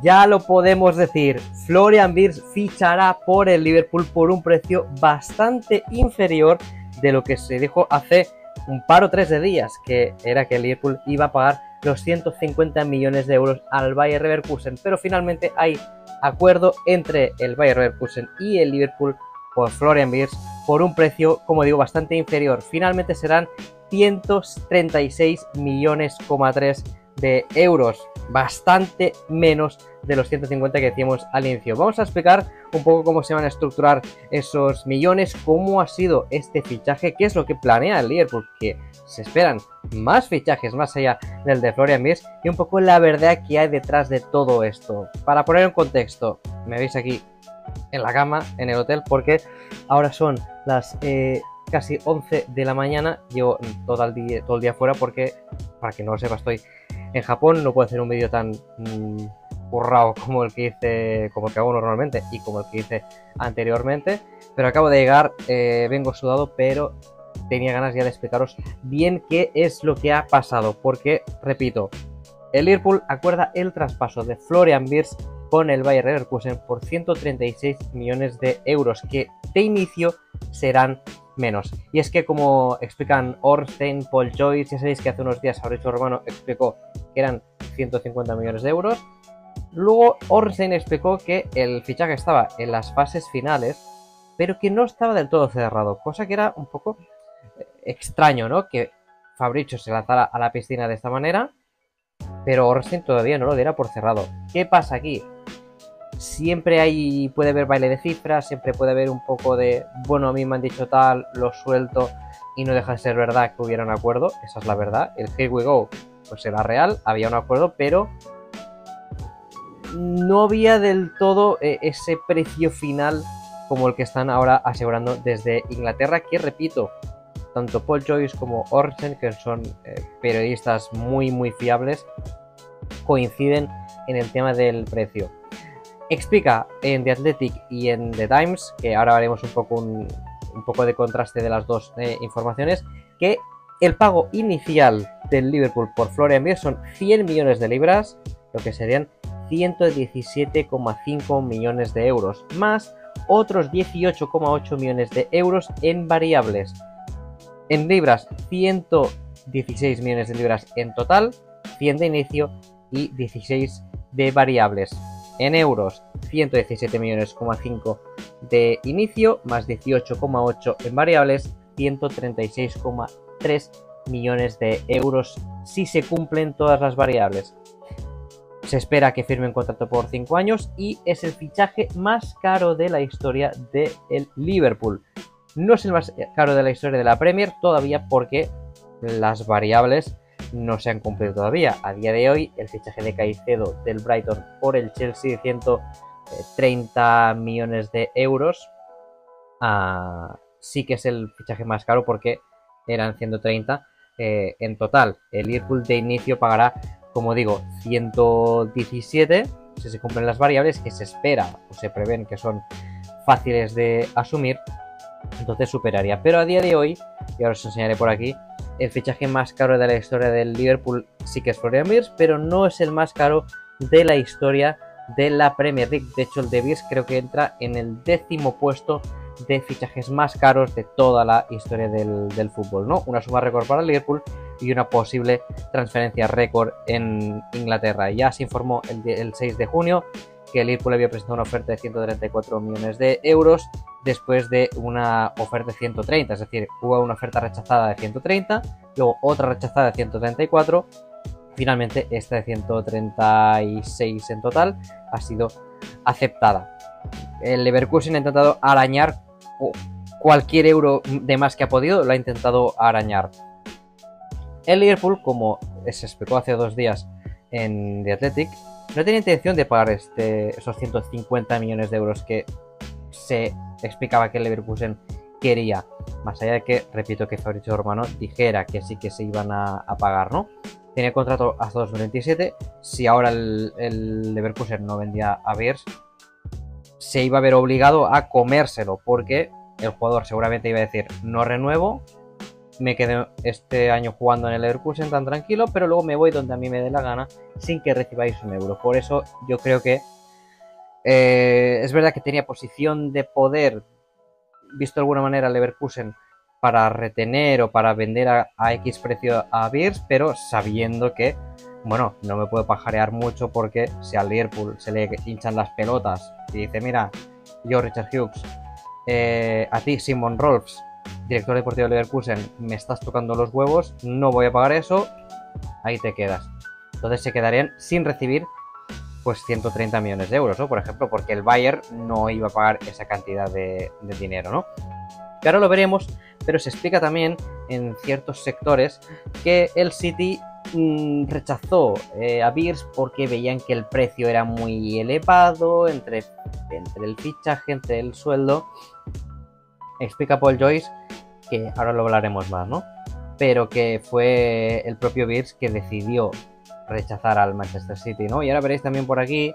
Ya lo podemos decir, Florian Wirtz fichará por el Liverpool por un precio bastante inferior de lo que se dijo hace un par o tres de días, que era que el Liverpool iba a pagar los 150 millones de euros al Bayer Leverkusen, pero finalmente hay acuerdo entre el Bayer Leverkusen y el Liverpool por Florian Wirtz por un precio, como digo, bastante inferior. Finalmente serán 136 millones de euros, bastante menos de los 150 que decíamos al inicio. Vamos a explicar un poco cómo se van a estructurar esos millones, cómo ha sido este fichaje, qué es lo que planea el Liverpool, que se esperan más fichajes más allá del de Florian Wirtz, y un poco la verdad que hay detrás de todo esto. Para poner en contexto, me veis aquí en la cama, en el hotel, porque ahora son las casi 11 de la mañana, llevo todo el día fuera porque, para que no lo sepa, estoy en Japón, no puedo hacer un vídeo tan currado como el que hice, como el que hago normalmente y como el que hice anteriormente, pero acabo de llegar, vengo sudado, pero tenía ganas ya de explicaros bien qué es lo que ha pasado, porque, repito, el Liverpool acuerda el traspaso de Florian Wirtz con el Bayer Leverkusen por 136 millones de euros, que de inicio serán menos. Y es que, como explican Ornstein, Paul Joyce, ya sabéis que hace unos días Fabrizio Romano explicó que eran 150 millones de euros. Luego Ornstein explicó que el fichaje estaba en las fases finales, pero que no estaba del todo cerrado, cosa que era un poco extraño, ¿no? Que Fabrizio se lanzara a la piscina de esta manera, pero Ornstein todavía no lo diera por cerrado. ¿Qué pasa aquí? Siempre puede haber baile de cifras, siempre puede haber un poco de, bueno, a mí me han dicho tal, lo suelto, y no deja de ser verdad que hubiera un acuerdo, esa es la verdad. El Here We Go pues era real, había un acuerdo, pero no había del todo ese precio final como el que están ahora asegurando desde Inglaterra, que repito, tanto Paul Joyce como Ornstein, que son periodistas muy fiables, coinciden en el tema del precio. Explica en The Athletic y en The Times, que ahora haremos un poco de contraste de las dos informaciones, que el pago inicial del Liverpool por Florian Wirtz son 100 millones de libras, lo que serían 117,5 millones de euros, más otros 18,8 millones de euros en variables. En libras, 116 millones de libras en total, 100 de inicio y 16 de variables. En euros, 117,5 millones de inicio, más 18,8 en variables, 136,3 millones de euros si se cumplen todas las variables. Se espera que firme un contrato por 5 años y es el fichaje más caro de la historia del Liverpool. No es el más caro de la historia de la Premier todavía, porque las variables no se han cumplido todavía. A día de hoy, el fichaje de Caicedo del Brighton por el Chelsea, 130 millones de euros, sí que es el fichaje más caro, porque eran 130 en total. El Liverpool de inicio pagará, como digo, 117 si se cumplen las variables, que se espera o se prevén que son fáciles de asumir, entonces superaría. Pero a día de hoy, y ahora os enseñaré por aquí, el fichaje más caro de la historia del Liverpool sí que es Florian Wirtz, pero no es el más caro de la historia de la Premier League. De hecho, el de Wirtz creo que entra en el 10º puesto de fichajes más caros de toda la historia del fútbol, ¿no? Una suma récord para el Liverpool y una posible transferencia récord en Inglaterra. Ya se informó el 6 de junio que el Liverpool había presentado una oferta de 134 millones de euros después de una oferta de 130, es decir, hubo una oferta rechazada de 130, luego otra rechazada de 134, finalmente esta de 136 en total ha sido aceptada. El Leverkusen ha intentado arañar cualquier euro de más que ha podido, lo ha intentado arañar. El Liverpool, como se explicó hace 2 días en The Athletic, no tenía intención de pagar esos 150 millones de euros que se explicaba que el Leverkusen quería, más allá de que, repito, que Fabrizio Romano dijera que sí que se iban a pagar, ¿no? Tenía contrato hasta 2027. Si ahora el Leverkusen no vendía a Wirtz, se iba a ver obligado a comérselo, porque el jugador seguramente iba a decir no renuevo, me quedo este año jugando en el Leverkusen tan tranquilo, pero luego me voy donde a mí me dé la gana sin que recibáis un euro. Por eso yo creo que es verdad que tenía posición de poder, visto de alguna manera, Leverkusen para retener o para vender a X precio a Beers, pero sabiendo que, bueno, no me puedo pajarear mucho porque si al Liverpool se le hinchan las pelotas y dice, mira, yo Richard Hughes, a ti Simon Rolfs, director deportivo de Leverkusen, me estás tocando los huevos, no voy a pagar eso, ahí te quedas. Entonces se quedarían sin recibir pues 130 millones de euros, ¿no? Por ejemplo, porque el Bayern no iba a pagar esa cantidad de dinero, ¿no? Que ahora lo veremos, pero se explica también en ciertos sectores que el City rechazó a Beers porque veían que el precio era muy elevado entre el fichaje, entre el sueldo. Explica Paul Joyce, que ahora lo hablaremos más, ¿no? Pero que fue el propio Beers que decidió rechazar al Manchester City, ¿no? Y ahora veréis también por aquí,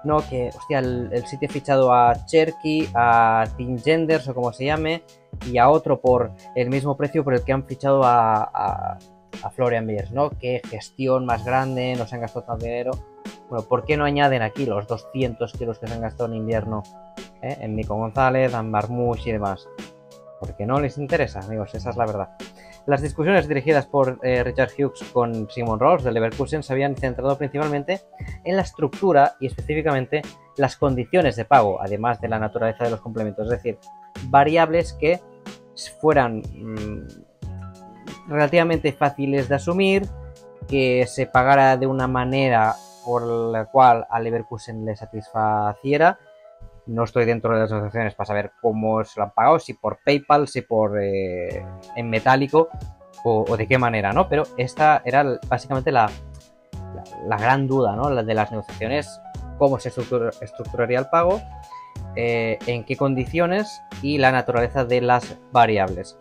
¿no? Que, hostia, el City ha fichado a Cherky, a Tim Genders o como se llame, y a otro por el mismo precio por el que han fichado a Florian Wirtz, ¿no? Qué gestión más grande, no se han gastado tanto dinero. Bueno, ¿por qué no añaden aquí los 200 kilos que se han gastado en invierno en Nico González, en Marmoush y demás? Porque no les interesa, amigos, esa es la verdad. Las discusiones dirigidas por Richard Hughes con Simon Rolfs del Leverkusen se habían centrado principalmente en la estructura y específicamente las condiciones de pago, además de la naturaleza de los complementos, es decir, variables que fueran relativamente fáciles de asumir, que se pagara de una manera por la cual a Leverkusen le satisfaciera. No estoy dentro de las negociaciones para saber cómo se lo han pagado, si por PayPal, si por en metálico o de qué manera, ¿no? Pero esta era básicamente la gran duda, ¿no? La de las negociaciones, cómo se estructuraría el pago, en qué condiciones y la naturaleza de las variables.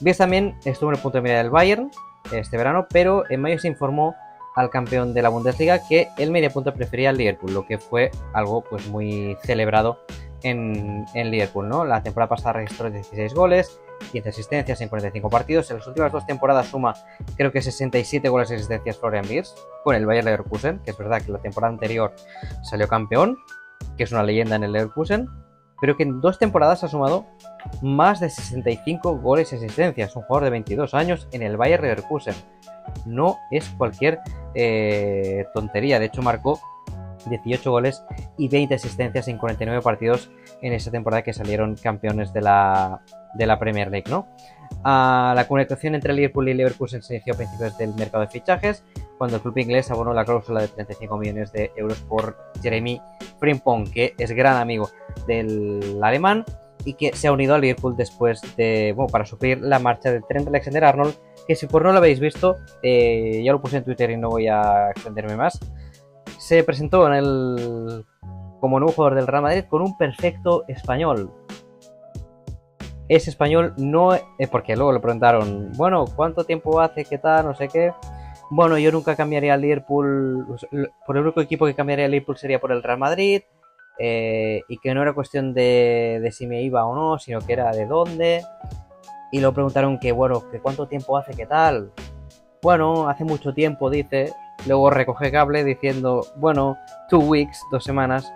Bies también estuvo en el punto de mira del Bayern este verano, pero en mayo se informó al campeón de la Bundesliga que el mediapunta prefería al Liverpool, lo que fue algo pues muy celebrado en Liverpool, ¿no? La temporada pasada registró 16 goles, 15 asistencias en 45 partidos. En las últimas 2 temporadas suma creo que 67 goles y asistencias Florian Wirtz con el Bayer Leverkusen, que es verdad que la temporada anterior salió campeón, que es una leyenda en el Leverkusen, pero que en 2 temporadas ha sumado más de 65 goles y asistencias. Un jugador de 22 años en el Bayer Leverkusen. No es cualquier tontería. De hecho, marcó 18 goles y 20 asistencias en 49 partidos en esa temporada que salieron campeones de la Premier League, ¿no? La comunicación entre Liverpool y Leverkusen se inició a principios del mercado de fichajes, cuando el club inglés abonó la cláusula de 35 millones de euros por Jeremy Frimpong, que es gran amigo del alemán y que se ha unido al Liverpool después de, bueno, para suplir la marcha de Trent Alexander-Arnold, que si por no lo habéis visto, ya lo puse en Twitter y no voy a extenderme más. Se presentó como nuevo jugador del Real Madrid con un perfecto español. Es español, no, porque luego le preguntaron, bueno, ¿cuánto tiempo hace? ¿Qué tal? No sé qué. Bueno, yo nunca cambiaría al Liverpool, por el único equipo que cambiaría al Liverpool sería por el Real Madrid, y que no era cuestión de si me iba o no, sino que era de dónde. Y luego preguntaron que, bueno, que cuánto tiempo hace, ¿qué tal? Bueno, hace mucho tiempo, dice. Luego recoge cable diciendo, bueno, 2 weeks, 2 semanas.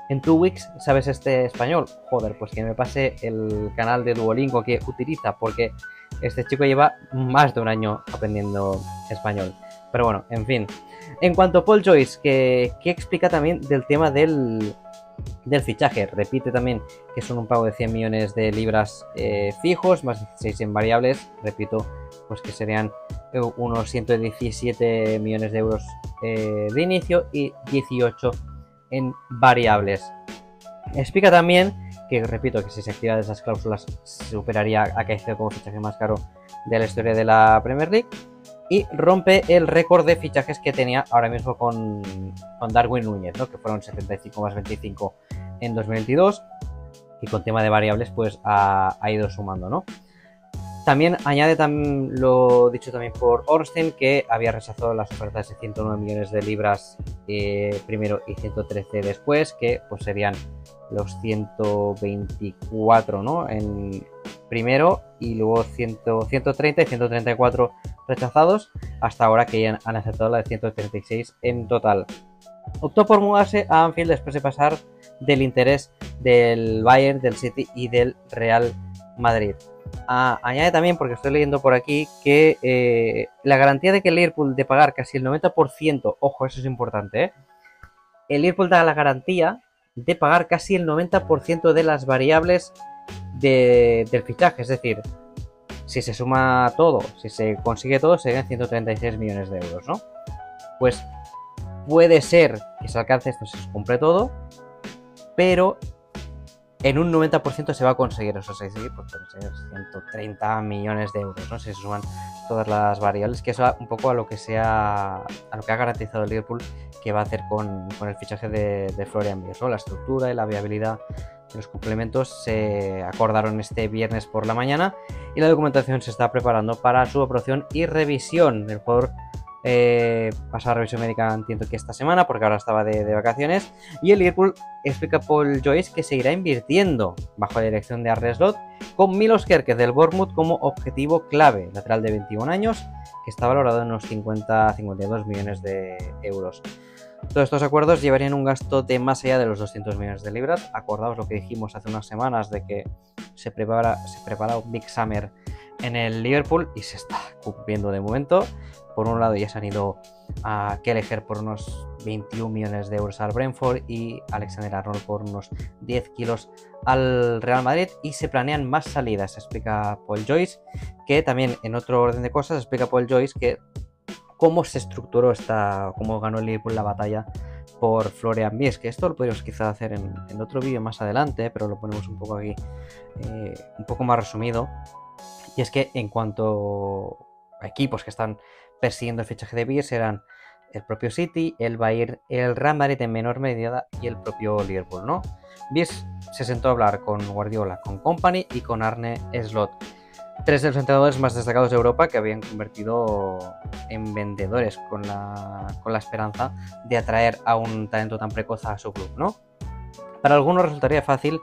En 2 weeks, ¿sabes este español? Joder, pues que me pase el canal de Duolingo que utiliza, porque este chico lleva más de un año aprendiendo español. Pero bueno, en fin. En cuanto a Paul Joyce, que explica también del tema del fichaje. Repite también que son un pago de 100 millones de libras fijos, más 16 en variables. Repito, pues que serían unos 117 millones de euros de inicio y 18 en variables. Explica también que, repito, que si se activan esas cláusulas superaría a Caicedo como fichaje más caro de la historia de la Premier League, y rompe el récord de fichajes que tenía ahora mismo con Darwin Núñez, ¿no? Que fueron 75 más 25 en 2022, y con tema de variables pues ha ido sumando, ¿no? También añade lo dicho también por Ornstein, que había rechazado las ofertas de 109 millones de libras primero y 113 después, que pues serían los 124, ¿no? En primero, y luego 130 y 134 rechazados, hasta ahora que ya han aceptado la de 136 en total. Optó por mudarse a Anfield después de pasar del interés del Bayern, del City y del Real Madrid. Añade también, porque estoy leyendo por aquí, que la garantía de que el Liverpool de pagar casi el 90%, ojo, eso es importante, el Liverpool da la garantía de pagar casi el 90% de las variables del fichaje, es decir, si se suma todo, si se consigue todo, serían 136 millones de euros, ¿no? Pues puede ser que se alcance esto si se cumple todo, pero en un 90% se va a conseguir eso, es decir, pues 130 millones de euros, ¿no? Si se suman todas las variables, que eso un poco a lo que ha garantizado el Liverpool que va a hacer con el fichaje de Florian Wirtz, ¿no? La estructura y la viabilidad de los complementos se acordaron este viernes por la mañana y la documentación se está preparando para su aprobación y revisión. El jugador pasa a revisión médica, entiendo que esta semana, porque ahora estaba de vacaciones, y el Liverpool explica Paul Joyce que seguirá invirtiendo bajo la dirección de Arne Slot con Milos Kerkez del Bournemouth como objetivo clave, lateral de 21 años que está valorado en unos 50-52 millones de euros. Todos estos acuerdos llevarían un gasto de más allá de los 200 millones de libras. Acordaos lo que dijimos hace unas semanas de que se prepara un Big Summer en el Liverpool y se está cumpliendo de momento. Por un lado ya se han ido a Kelleher por unos 21 millones de euros al Brentford y Alexander Arnold por unos 10 kilos al Real Madrid, y se planean más salidas, explica Paul Joyce, que también en otro orden de cosas explica Paul Joyce que cómo se estructuró cómo ganó el Liverpool la batalla por Florian Wirtz, que esto lo podríamos quizá hacer en otro vídeo más adelante, pero lo ponemos un poco aquí, un poco más resumido. Y es que en cuanto a equipos que están persiguiendo el fichaje de Wirtz, eran el propio City, el Bayern, el Real Madrid en menor medida y el propio Liverpool, ¿no? Wirtz se sentó a hablar con Guardiola, con Kompany y con Arne Slot, tres de los entrenadores más destacados de Europa que habían convertido en vendedores con la esperanza de atraer a un talento tan precoz a su club, ¿no? Para algunos resultaría fácil,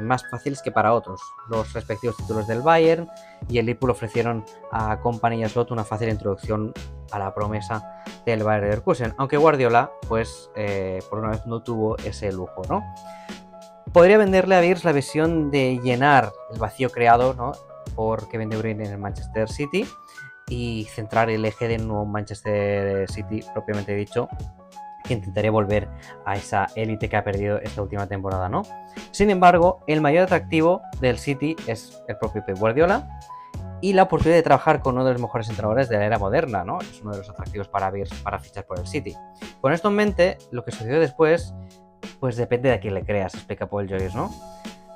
más fáciles que para otros. Los respectivos títulos del Bayern y el Liverpool ofrecieron a Kompany y Slot una fácil introducción a la promesa del Bayer Leverkusen, aunque Guardiola, pues, por una vez no tuvo ese lujo, ¿no? Podría venderle a Wirtz la visión de llenar el vacío creado, ¿no?, por Kevin De Bruyne en el Manchester City y centrar el eje de nuevo Manchester City propiamente dicho, que intentaría volver a esa élite que ha perdido esta última temporada, ¿no? Sin embargo, el mayor atractivo del City es el propio Pep Guardiola y la oportunidad de trabajar con uno de los mejores entrenadores de la era moderna, ¿no? Es uno de los atractivos para Wirtz para fichar por el City. Con esto en mente, lo que sucedió después, pues depende de a quién le creas, explica Paul Joyce, ¿no?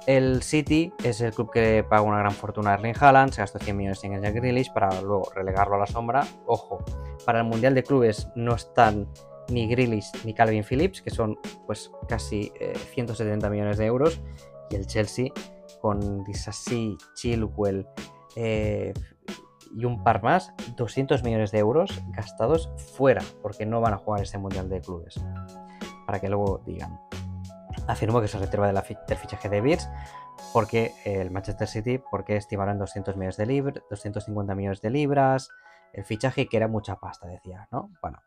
El City es el club que paga una gran fortuna a Erling Haaland, se gastó 100 millones en Jack Grealish para luego relegarlo a la sombra. Ojo, para el Mundial de Clubes no están ni Grealish ni Calvin Phillips, que son pues casi 170 millones de euros, y el Chelsea con Disasi, Chilwell y un par más, 200 millones de euros gastados fuera, porque no van a jugar este Mundial de Clubes, para que luego digan. Afirmó que se reserva del fichaje de Wirtz porque el Manchester City, porque estimaron 250 millones de libras el fichaje, que era mucha pasta, decía, ¿no? Bueno,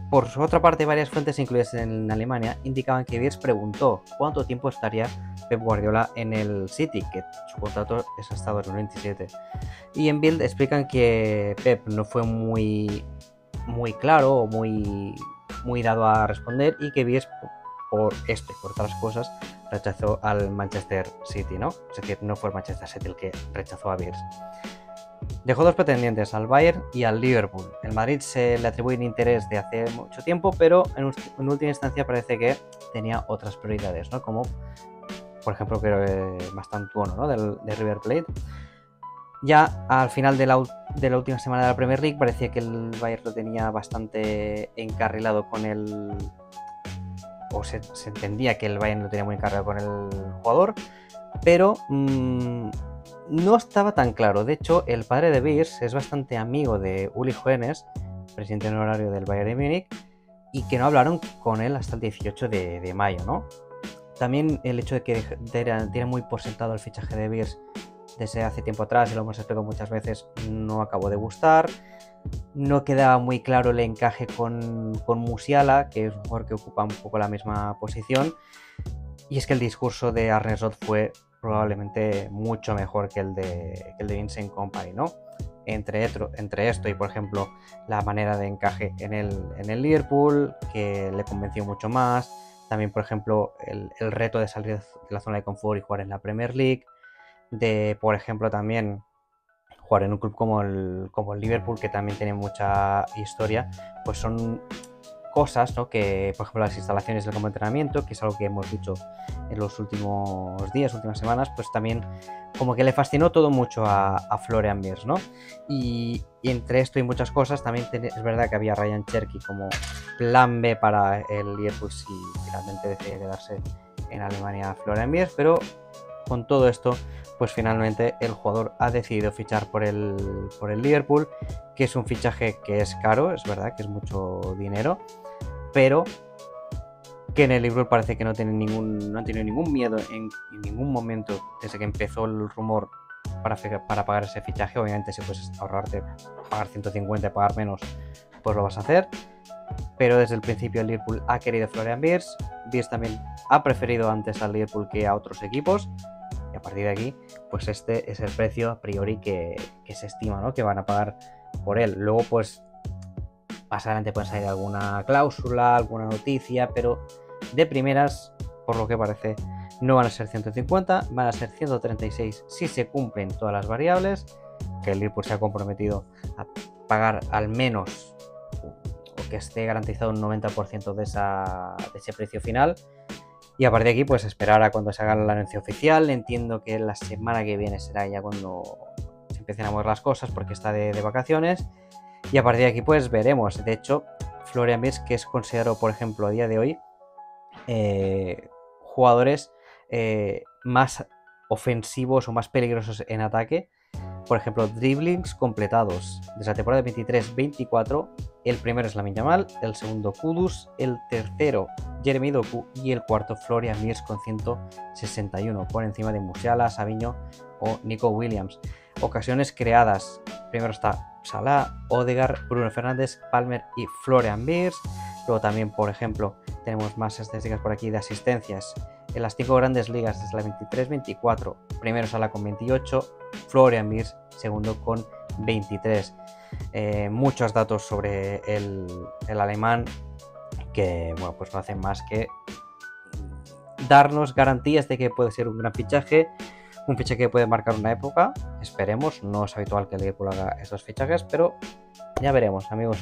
por su otra parte, varias fuentes incluidas en Alemania indicaban que Wirtz preguntó cuánto tiempo estaría Pep Guardiola en el City, que su contrato es hasta 2027. Y en Bild explican que Pep no fue muy claro o muy dado a responder, y que Wirtz por otras cosas rechazó al Manchester City, ¿no? Es decir, no fue el Manchester City el que rechazó a Wirtz. Dejó dos pretendientes, al Bayern y al Liverpool. El Madrid se le atribuye un interés de hace mucho tiempo, pero en última instancia parece que tenía otras prioridades, ¿no? Como, por ejemplo, que Mastantuono, ¿no?, de River Plate. Ya al final de la última semana de la Premier League parecía que el Bayern lo tenía bastante encarrilado con el... o se entendía que el Bayern lo tenía muy encarrilado con el jugador, pero no estaba tan claro. De hecho, el padre de Wirtz es bastante amigo de Uli Hoeneß, presidente honorario del Bayern de Múnich, y que no hablaron con él hasta el 18 de mayo, ¿no? También el hecho de que tiene muy por sentado el fichaje de Wirtz desde hace tiempo atrás, y lo hemos explicado muchas veces, no acabó de gustar. No quedaba muy claro el encaje con Musiala, que es un jugador que ocupa un poco la misma posición. Y es que el discurso de Arne Slot fue probablemente mucho mejor que el de Vincent Kompany, ¿no? Entre esto y, por ejemplo, la manera de encaje en el Liverpool, que le convenció mucho más. También, por ejemplo, el reto de salir de la zona de confort y jugar en la Premier League. De, por ejemplo, también jugar en un club como el Liverpool, que también tiene mucha historia, pues son cosas, ¿no? Que, por ejemplo, las instalaciones del campo de entrenamiento, que es algo que hemos dicho en los últimos días, últimas semanas, pues también como que le fascinó todo mucho a Florian Wirtz, ¿no? Y entre esto y muchas cosas, también es verdad que había Ryan Cherky como plan B para el Liverpool si finalmente decide quedarse en Alemania Florian Wirtz, pero con todo esto, pues finalmente el jugador ha decidido fichar por el Liverpool, que es un fichaje que es caro, es verdad que es mucho dinero, pero que en el Liverpool parece que no han tenido ningún miedo en ningún momento desde que empezó el rumor para pagar ese fichaje. Obviamente, si puedes ahorrarte pagar 150 y pagar menos, pues lo vas a hacer. Pero desde el principio el Liverpool ha querido Florian Wirtz. Wirtz también ha preferido antes al Liverpool que a otros equipos. Y a partir de aquí, pues este es el precio a priori que se estima, ¿no? Que van a pagar por él. Luego, pues, más adelante puede salir alguna cláusula, alguna noticia, pero de primeras, por lo que parece, no van a ser 150, van a ser 136 si se cumplen todas las variables, que el Liverpool se ha comprometido a pagar al menos, o que esté garantizado un 90% de ese precio final. Y a partir de aquí, pues esperar a cuando se haga el anuncio oficial. Entiendo que la semana que viene será ya cuando se empiecen a mover las cosas, porque está de vacaciones. Y a partir de aquí, pues veremos. De hecho, Florian Wirtz, que es considerado, por ejemplo, a día de hoy, jugadores más ofensivos o más peligrosos en ataque. Por ejemplo, dribblings completados desde la temporada 23-24. El primero es Lamine Yamal, el segundo Kudus, el tercero Jeremy Doku y el cuarto Florian Wirtz con 161, por encima de Musiala, Savinho o Nico Williams. Ocasiones creadas, primero está Salah, Odegaard, Bruno Fernández, Palmer y Florian Wirtz. Luego también, por ejemplo, tenemos más estadísticas por aquí de asistencias. En las 5 grandes ligas desde la 23-24, primero Salah con 28, Florian Wirtz segundo con 23. Muchos datos sobre el alemán que, bueno, pues no hacen más que darnos garantías de que puede ser un gran fichaje, un fichaje que puede marcar una época. Esperemos, no es habitual que el Liverpool haga esos fichajes, pero ya veremos, amigos.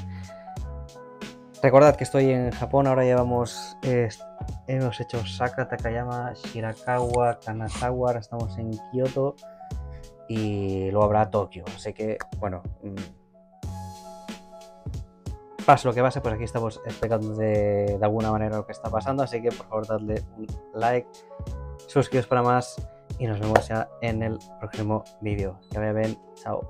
Recordad que estoy en Japón, ahora hemos hecho Osaka, Takayama, Shirakawa, Kanazawa, ahora estamos en Kioto y luego habrá Tokio, así que, bueno, pase lo que pase, pues aquí estamos explicando de alguna manera lo que está pasando, así que por favor dadle un like, suscribiros para más y nos vemos ya en el próximo vídeo. Que vaya bien, chao.